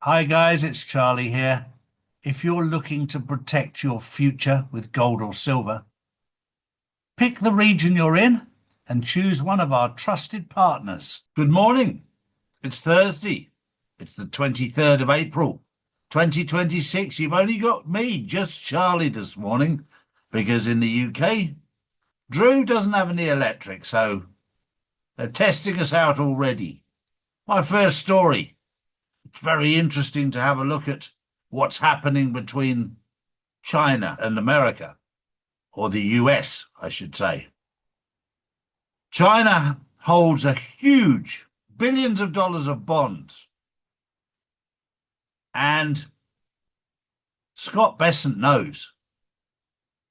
Hi guys, it's Charlie here. If you're looking to protect your future with gold or silver, pick the region you're in and choose one of our trusted partners. Good morning. It's Thursday. It's the 23rd of April, 2026. You've only got me, just Charlie this morning, because in the UK, Drew doesn't have any electric, so they're testing us out already. My first story. It's very interesting to have a look at what's happening between China and America, or the US, I should say. China holds a huge billions of dollars of bonds. And Scott Bessent knows,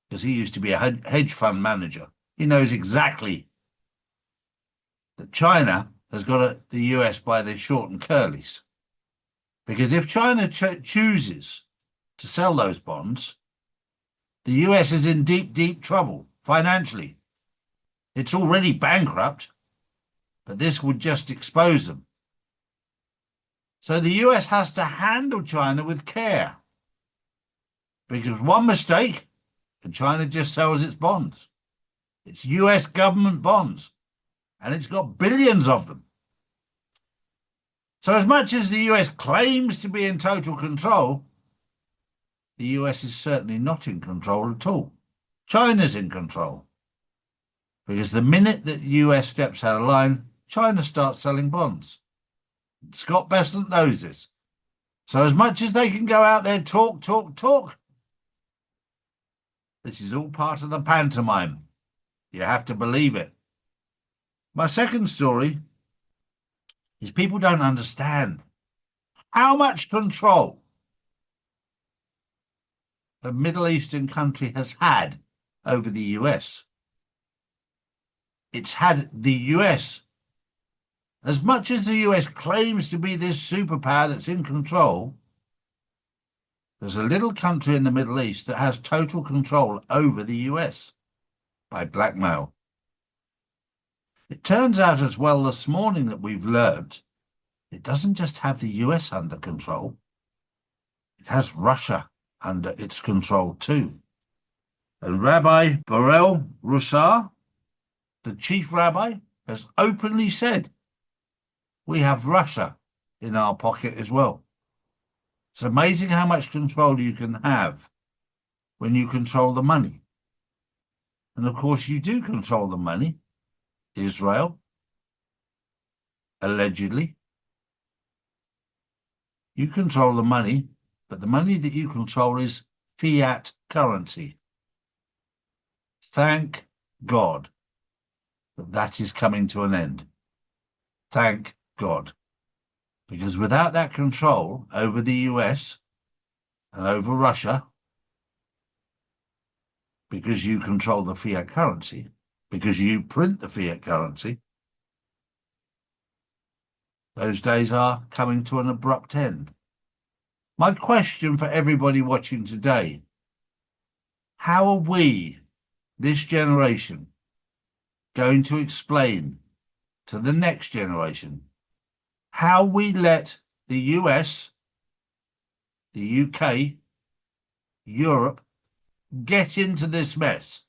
because he used to be a hedge fund manager. He knows exactly that China has got the US by their short and curlies. Because if China chooses to sell those bonds, the US is in deep, deep trouble financially. It's already bankrupt, but this would just expose them. So the US has to handle China with care. Because one mistake, and China just sells its bonds. It's US government bonds, and it's got billions of them. So as much as the US claims to be in total control, the US is certainly not in control at all. China's in control. Because the minute that the US steps out of line, China starts selling bonds. Scott Bessent knows this. So as much as they can go out there, talk, this is all part of the pantomime. You have to believe it. My second story is people don't understand how much control the Middle Eastern country has had over the US. It's had the US, as much as the US claims to be this superpower that's in control, there's a little country in the Middle East that has total control over the US by blackmail. It turns out as well this morning that we've learned it doesn't just have the US under control, it has Russia under its control too. And Rabbi Beryl Russar, the chief rabbi, has openly said, we have Russia in our pocket as well. It's amazing how much control you can have when you control the money. And of course, you do control the money. Israel, allegedly. You control the money, but the money that you control is fiat currency. Thank God that that is coming to an end. Thank God. Because without that control over the US and over Russia, because you control the fiat currency, because you print the fiat currency, those days are coming to an abrupt end. My question for everybody watching today, how are we, this generation, going to explain to the next generation how we let the US, the UK, Europe get into this mess?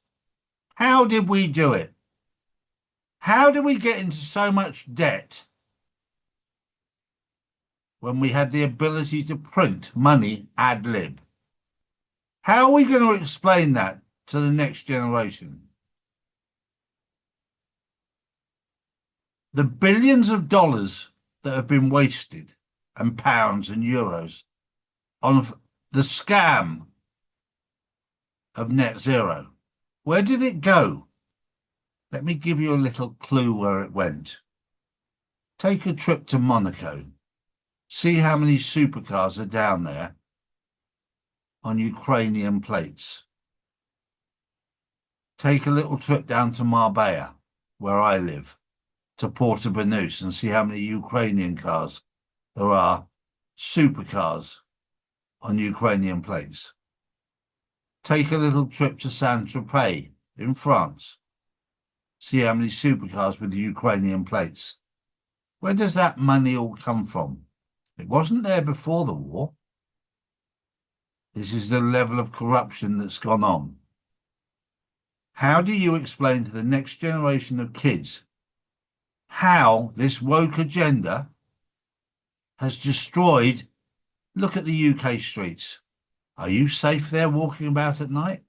How did we do it? How did we get into so much debt when we had the ability to print money ad lib? How are we going to explain that to the next generation? The billions of dollars that have been wasted, and pounds and euros, on the scam of net zero. Where did it go? Let me give you a little clue where it went. Take a trip to Monaco. See how many supercars are down there on Ukrainian plates. Take a little trip down to Marbella, where I live, to Porto Banús, and see how many Ukrainian cars there are, supercars on Ukrainian plates. Take a little trip to Saint-Tropez in France. See how many supercars with the Ukrainian plates. Where does that money all come from? It wasn't there before the war. This is the level of corruption that's gone on. How do you explain to the next generation of kids how this woke agenda has destroyed? Look at the UK streets. Are you safe there walking about at night?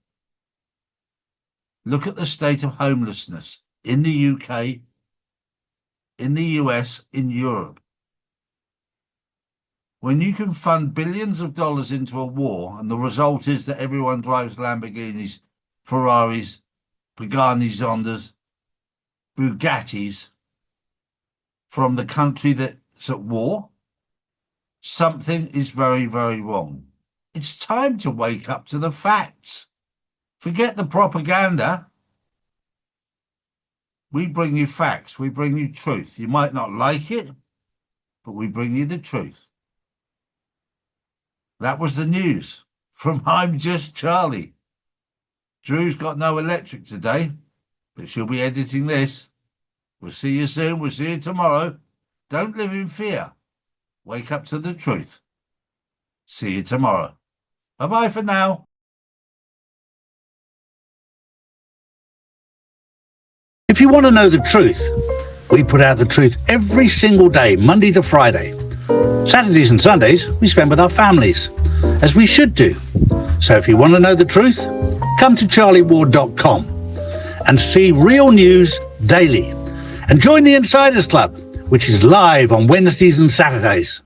Look at the state of homelessness in the UK, in the US, in Europe. When you can fund billions of dollars into a war and the result is that everyone drives Lamborghinis, Ferraris, Pagani Zondas, Bugattis from the country that's at war, something is very, very wrong. It's time to wake up to the facts. Forget the propaganda. We bring you facts. We bring you truth. You might not like it, but we bring you the truth. That was the news from I'm Just Charlie. Drew's got no electric today, but she'll be editing this. We'll see you soon. We'll see you tomorrow. Don't live in fear. Wake up to the truth. See you tomorrow. Bye-bye for now. If you want to know the truth, we put out the truth every single day, Monday to Friday. Saturdays and Sundays we spend with our families, as we should do. So if you want to know the truth, come to charlieward.com and see real news daily. And join the Insiders Club, which is live on Wednesdays and Saturdays.